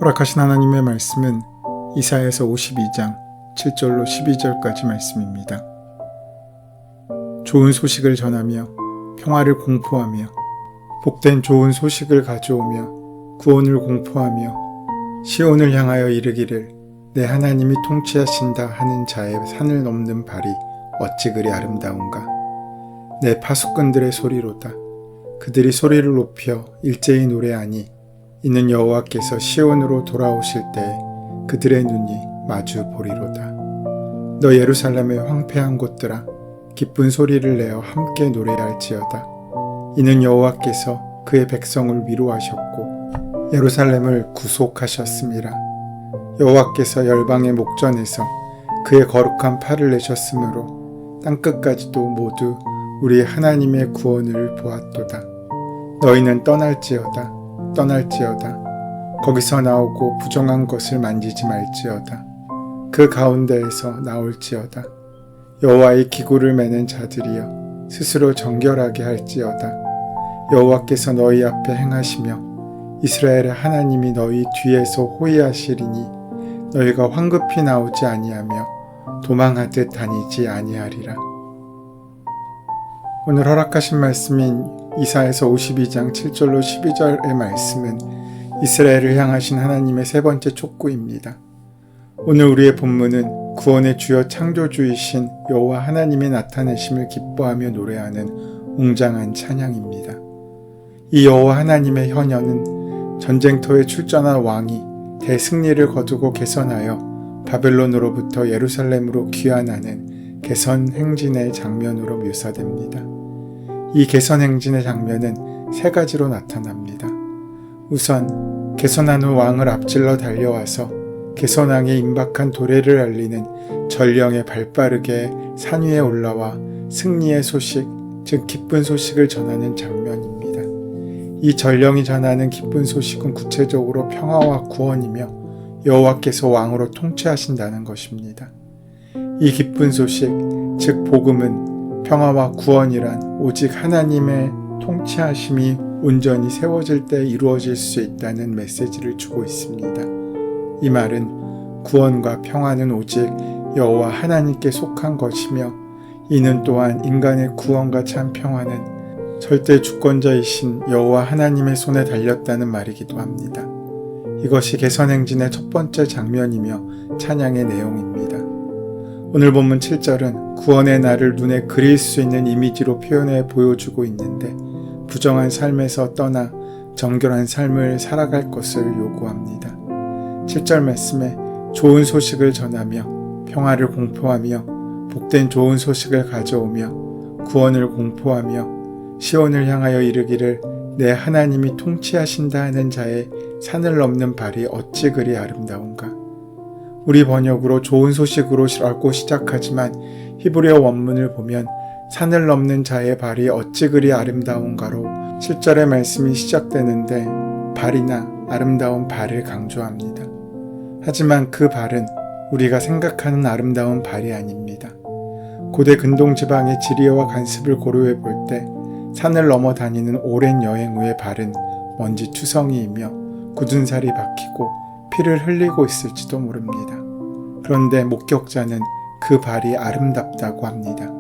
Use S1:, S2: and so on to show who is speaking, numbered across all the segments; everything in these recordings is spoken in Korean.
S1: 허락하신 하나님의 말씀은 이사야서 52장 7절로 12절까지 말씀입니다. 좋은 소식을 전하며 평화를 공포하며 복된 좋은 소식을 가져오며 구원을 공포하며 시온을 향하여 이르기를 내 하나님이 통치하신다 하는 자의 산을 넘는 발이 어찌 그리 아름다운가. 내 파수꾼들의 소리로다. 그들이 소리를 높여 일제히 노래하니 이는 여호와께서 시온으로 돌아오실 때 그들의 눈이 마주 보리로다. 너 예루살렘의 황폐한 곳들아 기쁜 소리를 내어 함께 노래할지어다. 이는 여호와께서 그의 백성을 위로하셨고 예루살렘을 구속하셨음이라. 여호와께서 열방의 목전에서 그의 거룩한 팔을 내셨으므로 땅끝까지도 모두 우리 하나님의 구원을 보았도다. 너희는 떠날지어다. 거기서 나오고 부정한 것을 만지지 말지어다. 그 가운데에서 나올지어다. 여호와의 기구를 매는 자들이여 스스로 정결하게 할지어다. 여호와께서 너희 앞에 행하시며 이스라엘의 하나님이 너희 뒤에서 호위하시리니 너희가 황급히 나오지 아니하며 도망하듯 다니지 아니하리라. 오늘 허락하신 말씀인 이사야서 52장 7절로 12절의 말씀은 이스라엘을 향하신 하나님의 세 번째 촉구입니다. 오늘 우리의 본문은 구원의 주요 창조주이신 여호와 하나님의 나타내심을 기뻐하며 노래하는 웅장한 찬양입니다. 이 여호와 하나님의 현현은 전쟁터에 출전한 왕이 대승리를 거두고 개선하여 바벨론으로부터 예루살렘으로 귀환하는 개선 행진의 장면으로 묘사됩니다. 이 개선 행진의 장면은 세 가지로 나타납니다. 우선 개선한 후 왕을 앞질러 달려와서 개선왕의 임박한 도래를 알리는 전령의 발빠르게 산 위에 올라와 승리의 소식, 즉 기쁜 소식을 전하는 장면입니다. 이 전령이 전하는 기쁜 소식은 구체적으로 평화와 구원이며 여호와께서 왕으로 통치하신다는 것입니다. 이 기쁜 소식, 즉 복음은 평화와 구원이란 오직 하나님의 통치하심이 온전히 세워질 때 이루어질 수 있다는 메시지를 주고 있습니다. 이 말은 구원과 평화는 오직 여호와 하나님께 속한 것이며 이는 또한 인간의 구원과 참 평화는 절대 주권자이신 여호와 하나님의 손에 달렸다는 말이기도 합니다. 이것이 개선행진의 첫 번째 장면이며 찬양의 내용입니다. 오늘 본문 7절은 구원의 날을 눈에 그릴 수 있는 이미지로 표현해 보여주고 있는데 부정한 삶에서 떠나 정결한 삶을 살아갈 것을 요구합니다. 7절 말씀에 좋은 소식을 전하며 평화를 공포하며 복된 좋은 소식을 가져오며 구원을 공포하며 시온을 향하여 이르기를 내 하나님이 통치하신다 하는 자의 산을 넘는 발이 어찌 그리 아름다운가. 우리 번역으로 좋은 소식으로 라고 시작하지만 히브리어 원문을 보면 산을 넘는 자의 발이 어찌 그리 아름다운가로 7절의 말씀이 시작되는데 발이나 아름다운 발을 강조합니다. 하지만 그 발은 우리가 생각하는 아름다운 발이 아닙니다. 고대 근동 지방의 지리와 관습을 고려해 볼 때 산을 넘어 다니는 오랜 여행 후의 발은 먼지 투성이이며 굳은 살이 박히고 피를 흘리고 있을지도 모릅니다. 그런데 목격자는 그 발이 아름답다고 합니다.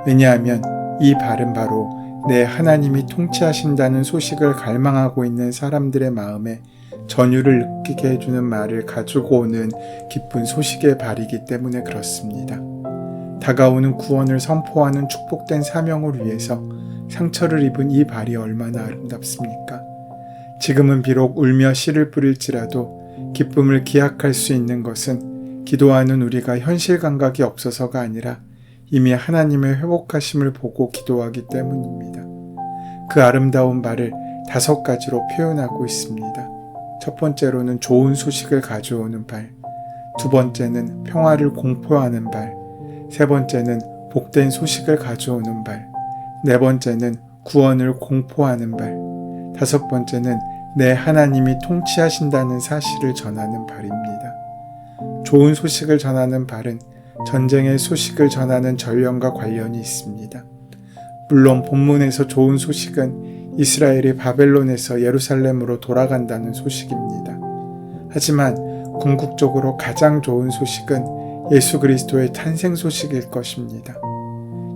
S1: 왜냐하면 이 발은 바로 내 하나님이 통치하신다는 소식을 갈망하고 있는 사람들의 마음에 전율을 느끼게 해주는 말을 가지고 오는 기쁜 소식의 발이기 때문에 그렇습니다. 다가오는 구원을 선포하는 축복된 사명을 위해서 상처를 입은 이 발이 얼마나 아름답습니까? 지금은 비록 울며 씨를 뿌릴지라도 기쁨을 기약할 수 있는 것은 기도하는 우리가 현실 감각이 없어서가 아니라 이미 하나님의 회복하심을 보고 기도하기 때문입니다. 그 아름다운 발을 5가지로 표현하고 있습니다. 첫 번째로는 좋은 소식을 가져오는 발, 두 번째는 평화를 공포하는 발, 세 번째는 복된 소식을 가져오는 발, 네 번째는 구원을 공포하는 발, 다섯 번째는 내 하나님이 통치하신다는 사실을 전하는 발입니다. 좋은 소식을 전하는 발은 전쟁의 소식을 전하는 전령과 관련이 있습니다. 물론 본문에서 좋은 소식은 이스라엘이 바벨론에서 예루살렘으로 돌아간다는 소식입니다. 하지만 궁극적으로 가장 좋은 소식은 예수 그리스도의 탄생 소식일 것입니다.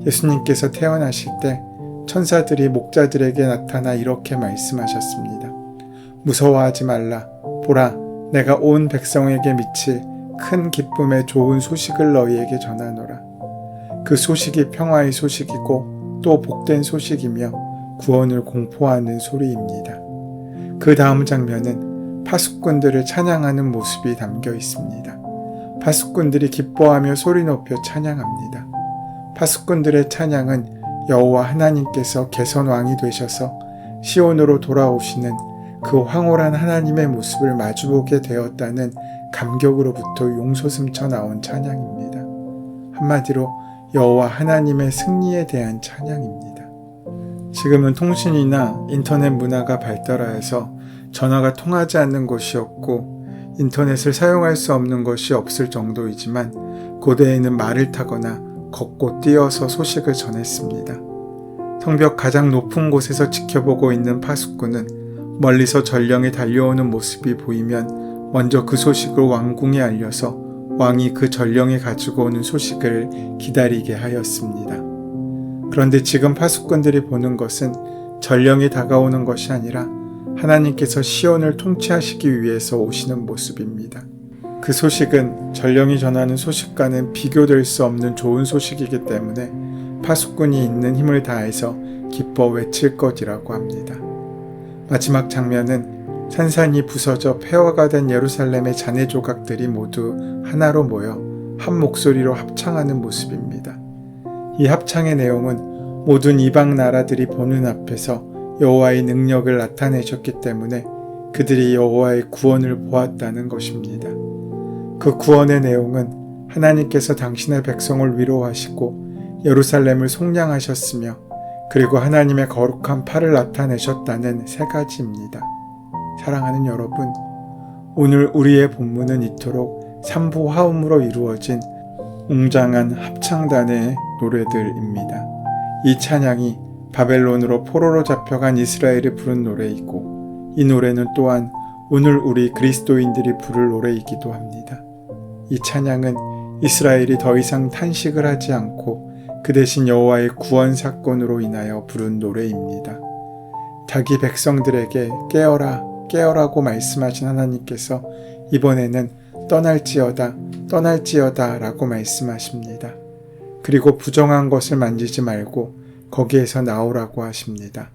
S1: 예수님께서 태어나실 때 천사들이 목자들에게 나타나 이렇게 말씀하셨습니다. 무서워하지 말라. 보라, 내가 온 백성에게 미칠 큰 기쁨의 좋은 소식을 너희에게 전하노라. 그 소식이 평화의 소식이고 또 복된 소식이며 구원을 공포하는 소리입니다. 그 다음 장면은 파수꾼들을 찬양하는 모습이 담겨 있습니다. 파수꾼들이 기뻐하며 소리 높여 찬양합니다. 파수꾼들의 찬양은 여호와 하나님께서 개선왕이 되셔서 시온으로 돌아오시는 그 황홀한 하나님의 모습을 마주보게 되었다는 감격으로부터 용솟음쳐 나온 찬양입니다. 한마디로 여호와 하나님의 승리에 대한 찬양입니다. 지금은 통신이나 인터넷 문화가 발달하여서 전화가 통하지 않는 곳이 없고 인터넷을 사용할 수 없는 것이 없을 정도이지만 고대에는 말을 타거나 걷고 뛰어서 소식을 전했습니다. 성벽 가장 높은 곳에서 지켜보고 있는 파수꾼은 멀리서 전령이 달려오는 모습이 보이면 먼저 그 소식을 왕궁에 알려서 왕이 그 전령이 가지고 오는 소식을 기다리게 하였습니다. 그런데 지금 파수꾼들이 보는 것은 전령이 다가오는 것이 아니라 하나님께서 시온을 통치하시기 위해서 오시는 모습입니다. 그 소식은 전령이 전하는 소식과는 비교될 수 없는 좋은 소식이기 때문에 파수꾼이 있는 힘을 다해서 기뻐 외칠 것이라고 합니다. 마지막 장면은 산산이 부서져 폐허가 된 예루살렘의 잔해 조각들이 모두 하나로 모여 한 목소리로 합창하는 모습입니다. 이 합창의 내용은 모든 이방 나라들이 보는 앞에서 여호와의 능력을 나타내셨기 때문에 그들이 여호와의 구원을 보았다는 것입니다. 그 구원의 내용은 하나님께서 당신의 백성을 위로하시고 예루살렘을 속량하셨으며 그리고 하나님의 거룩한 팔을 나타내셨다는 세 가지입니다. 사랑하는 여러분, 오늘 우리의 본문은 이토록 삼부 화음으로 이루어진 웅장한 합창단의 노래들입니다. 이 찬양이 바벨론으로 포로로 잡혀간 이스라엘이 부른 노래이고 이 노래는 또한 오늘 우리 그리스도인들이 부를 노래이기도 합니다. 이 찬양은 이스라엘이 더 이상 탄식을 하지 않고 그 대신 여호와의 구원 사건으로 인하여 부른 노래입니다. 자기 백성들에게 깨어라, 깨어라고 말씀하신 하나님께서 이번에는 떠날지어다, 떠날지어다 라고 말씀하십니다. 그리고 부정한 것을 만지지 말고 거기에서 나오라고 하십니다.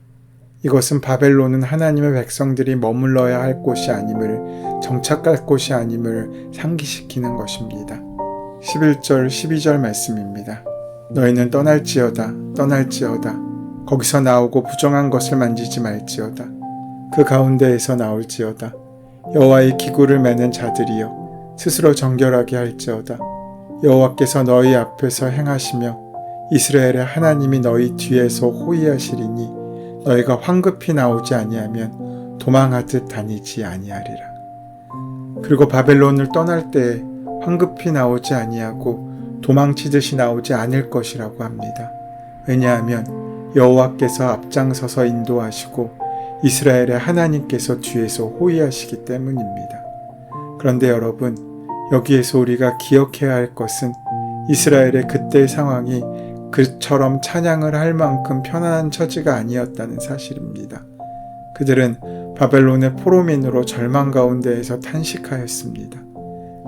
S1: 이것은 바벨론은 하나님의 백성들이 머물러야 할 곳이 아님을, 정착할 곳이 아님을 상기시키는 것입니다. 11절, 12절 말씀입니다. 너희는 떠날지어다, 떠날지어다. 거기서 나오고 부정한 것을 만지지 말지어다. 그 가운데에서 나올지어다. 여호와의 기구를 매는 자들이여 스스로 정결하게 할지어다. 여호와께서 너희 앞에서 행하시며 이스라엘의 하나님이 너희 뒤에서 호위하시리니 너희가 황급히 나오지 아니하면 도망하듯 다니지 아니하리라. 그리고 바벨론을 떠날 때에 황급히 나오지 아니하고 도망치듯이 나오지 않을 것이라고 합니다. 왜냐하면 여호와께서 앞장서서 인도하시고 이스라엘의 하나님께서 뒤에서 호위하시기 때문입니다. 그런데 여러분, 여기에서 우리가 기억해야 할 것은 이스라엘의 그때의 상황이 그처럼 찬양을 할 만큼 편안한 처지가 아니었다는 사실입니다. 그들은 바벨론의 포로민으로 절망 가운데에서 탄식하였습니다.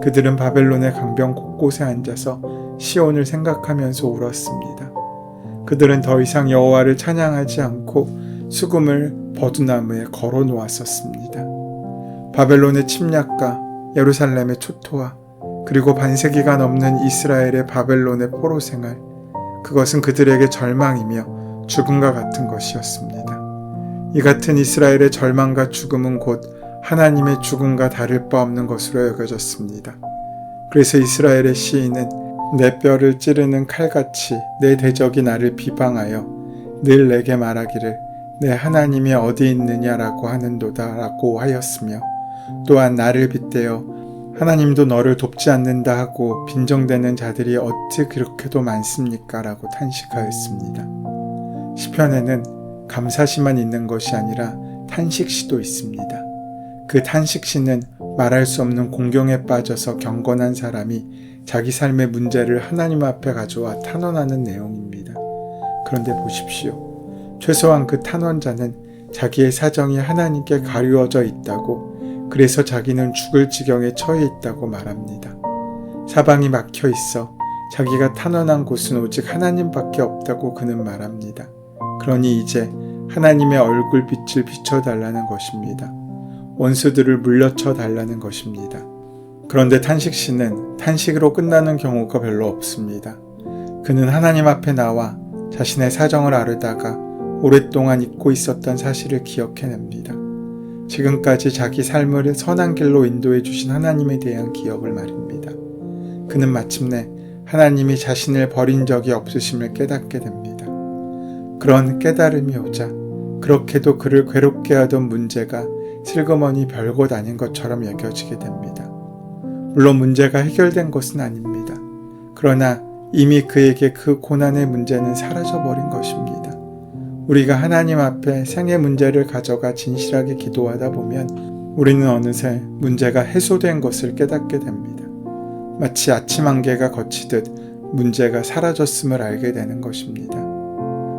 S1: 그들은 바벨론의 강변 곳곳에 앉아서 시온을 생각하면서 울었습니다. 그들은 더 이상 여호와를 찬양하지 않고 수금을 버두나무에 걸어 놓았었습니다. 바벨론의 침략과 예루살렘의 초토화, 그리고 반세기가 넘는 이스라엘의 바벨론의 포로 생활, 그것은 그들에게 절망이며 죽음과 같은 것이었습니다. 이 같은 이스라엘의 절망과 죽음은 곧 하나님의 죽음과 다를 바 없는 것으로 여겨졌습니다. 그래서 이스라엘의 시인은 내 뼈를 찌르는 칼같이 내 대적이 나를 비방하여 늘 내게 말하기를 내 하나님이 어디 있느냐라고 하는도다 라고 하였으며 또한 나를 빗대어 하나님도 너를 돕지 않는다 하고 빈정대는 자들이 어찌 그렇게도 많습니까? 라고 탄식하였습니다. 시편에는 감사시만 있는 것이 아니라 탄식시도 있습니다. 그 탄식시는 말할 수 없는 공경에 빠져서 경건한 사람이 자기 삶의 문제를 하나님 앞에 가져와 탄원하는 내용입니다. 그런데 보십시오. 최소한 그 탄원자는 자기의 사정이 하나님께 가리워져 있다고, 그래서 자기는 죽을 지경에 처해 있다고 말합니다. 사방이 막혀 있어 자기가 탄원한 곳은 오직 하나님밖에 없다고 그는 말합니다. 그러니 이제 하나님의 얼굴빛을 비춰달라는 것입니다. 원수들을 물려쳐 달라는 것입니다. 그런데 탄식시는 탄식으로 끝나는 경우가 별로 없습니다. 그는 하나님 앞에 나와 자신의 사정을 아뢰다가 오랫동안 잊고 있었던 사실을 기억해냅니다. 지금까지 자기 삶을 선한 길로 인도해 주신 하나님에 대한 기억을 말입니다. 그는 마침내 하나님이 자신을 버린 적이 없으심을 깨닫게 됩니다. 그런 깨달음이 오자 그렇게도 그를 괴롭게 하던 문제가 슬그머니 별것 아닌 것처럼 여겨지게 됩니다. 물론 문제가 해결된 것은 아닙니다. 그러나 이미 그에게 그 고난의 문제는 사라져버린 것입니다. 우리가 하나님 앞에 생의 문제를 가져가 진실하게 기도하다 보면 우리는 어느새 문제가 해소된 것을 깨닫게 됩니다. 마치 아침 안개가 걷히듯 문제가 사라졌음을 알게 되는 것입니다.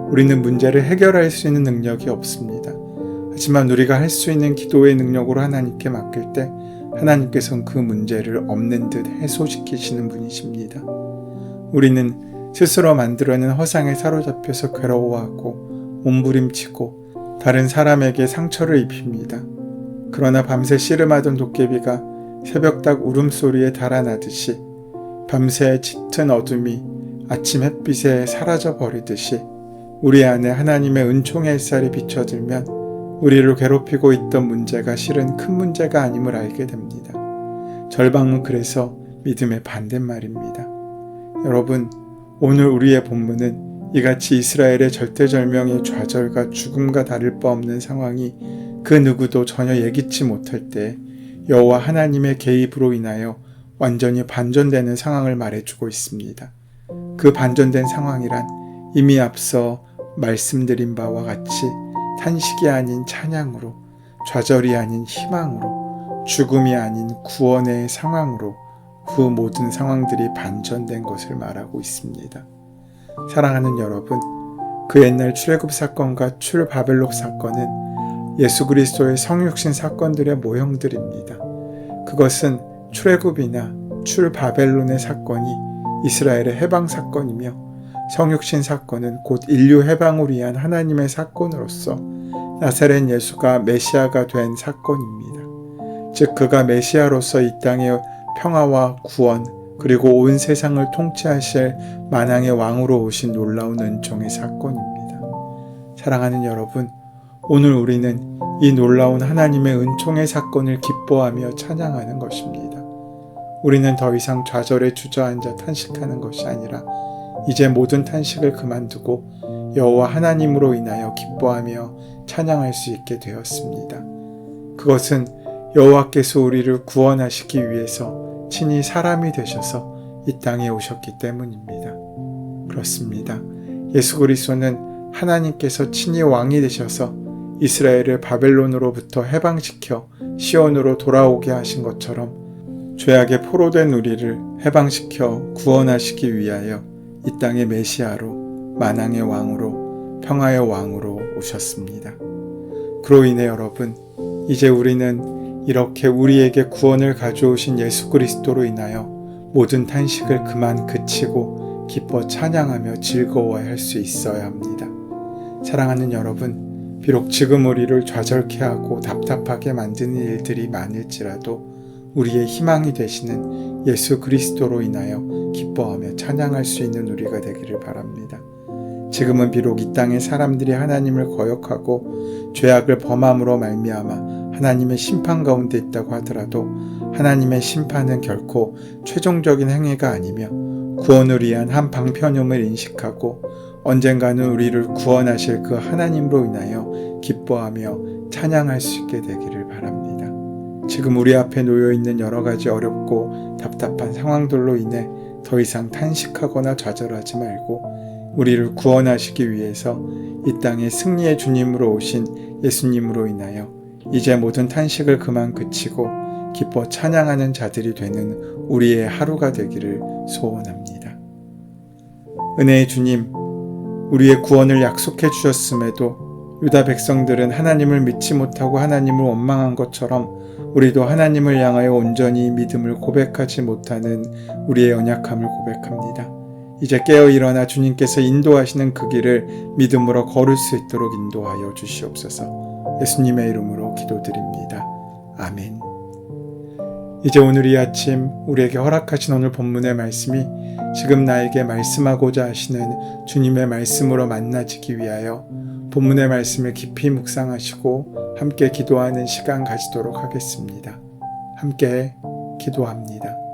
S1: 우리는 문제를 해결할 수 있는 능력이 없습니다. 하지만 우리가 할 수 있는 기도의 능력으로 하나님께 맡길 때 하나님께서는 그 문제를 없는 듯 해소시키시는 분이십니다. 우리는 스스로 만들어낸 허상에 사로잡혀서 괴로워하고 몸부림치고 다른 사람에게 상처를 입힙니다. 그러나 밤새 씨름하던 도깨비가 새벽닭 울음소리에 달아나듯이 밤새 짙은 어둠이 아침 햇빛에 사라져 버리듯이 우리 안에 하나님의 은총의 햇살이 비춰들면 우리를 괴롭히고 있던 문제가 실은 큰 문제가 아님을 알게 됩니다. 절망은 그래서 믿음의 반대말입니다. 여러분, 오늘 우리의 본문은 이같이 이스라엘의 절대절명의 좌절과 죽음과 다를 바 없는 상황이 그 누구도 전혀 예기치 못할 때 여호와 하나님의 개입으로 인하여 완전히 반전되는 상황을 말해주고 있습니다. 그 반전된 상황이란 이미 앞서 말씀드린 바와 같이 탄식이 아닌 찬양으로, 좌절이 아닌 희망으로, 죽음이 아닌 구원의 상황으로 그 모든 상황들이 반전된 것을 말하고 있습니다. 사랑하는 여러분, 그 옛날 출애굽 사건과 출바벨론 사건은 예수 그리스도의 성육신 사건들의 모형들입니다. 그것은 출애굽이나 출바벨론의 사건이 이스라엘의 해방 사건이며 성육신 사건은 곧 인류 해방을 위한 하나님의 사건으로서 나사렛 예수가 메시아가 된 사건입니다. 즉 그가 메시아로서 이 땅의 평화와 구원 그리고 온 세상을 통치하실 만왕의 왕으로 오신 놀라운 은총의 사건입니다. 사랑하는 여러분, 오늘 우리는 이 놀라운 하나님의 은총의 사건을 기뻐하며 찬양하는 것입니다. 우리는 더 이상 좌절에 주저앉아 탄식하는 것이 아니라 이제 모든 탄식을 그만두고 여호와 하나님으로 인하여 기뻐하며 찬양할 수 있게 되었습니다. 그것은 여호와께서 우리를 구원하시기 위해서 친히 사람이 되셔서 이 땅에 오셨기 때문입니다. 그렇습니다. 예수 그리스도는 하나님께서 친히 왕이 되셔서 이스라엘을 바벨론으로부터 해방시켜 시온으로 돌아오게 하신 것처럼 죄악에 포로된 우리를 해방시켜 구원하시기 위하여 이 땅의 메시아로 만왕의 왕으로 평화의 왕으로 오셨습니다. 그로 인해 여러분, 이제 우리는 이렇게 우리에게 구원을 가져오신 예수 그리스도로 인하여 모든 탄식을 그만 그치고 기뻐 찬양하며 즐거워야 할 수 있어야 합니다. 사랑하는 여러분, 비록 지금 우리를 좌절케 하고 답답하게 만드는 일들이 많을지라도 우리의 희망이 되시는 예수 그리스도로 인하여 기뻐하며 찬양할 수 있는 우리가 되기를 바랍니다. 지금은 비록 이 땅의 사람들이 하나님을 거역하고 죄악을 범함으로 말미암아 하나님의 심판 가운데 있다고 하더라도 하나님의 심판은 결코 최종적인 행위가 아니며 구원을 위한 한 방편음을 인식하고 언젠가는 우리를 구원하실 그 하나님으로 인하여 기뻐하며 찬양할 수 있게 되기를 바랍니다. 지금 우리 앞에 놓여있는 여러 가지 어렵고 답답한 상황들로 인해 더 이상 탄식하거나 좌절하지 말고 우리를 구원하시기 위해서 이 땅에 승리의 주님으로 오신 예수님으로 인하여 이제 모든 탄식을 그만 그치고 기뻐 찬양하는 자들이 되는 우리의 하루가 되기를 소원합니다. 은혜의 주님, 우리의 구원을 약속해 주셨음에도 유다 백성들은 하나님을 믿지 못하고 하나님을 원망한 것처럼 우리도 하나님을 향하여 온전히 믿음을 고백하지 못하는 우리의 연약함을 고백합니다. 이제 깨어 일어나 주님께서 인도하시는 그 길을 믿음으로 걸을 수 있도록 인도하여 주시옵소서. 예수님의 이름으로 기도드립니다. 아멘. 이제 오늘 이 아침 우리에게 허락하신 오늘 본문의 말씀이 지금 나에게 말씀하고자 하시는 주님의 말씀으로 만나지기 위하여 본문의 말씀을 깊이 묵상하시고 함께 기도하는 시간 가지도록 하겠습니다. 함께 기도합니다.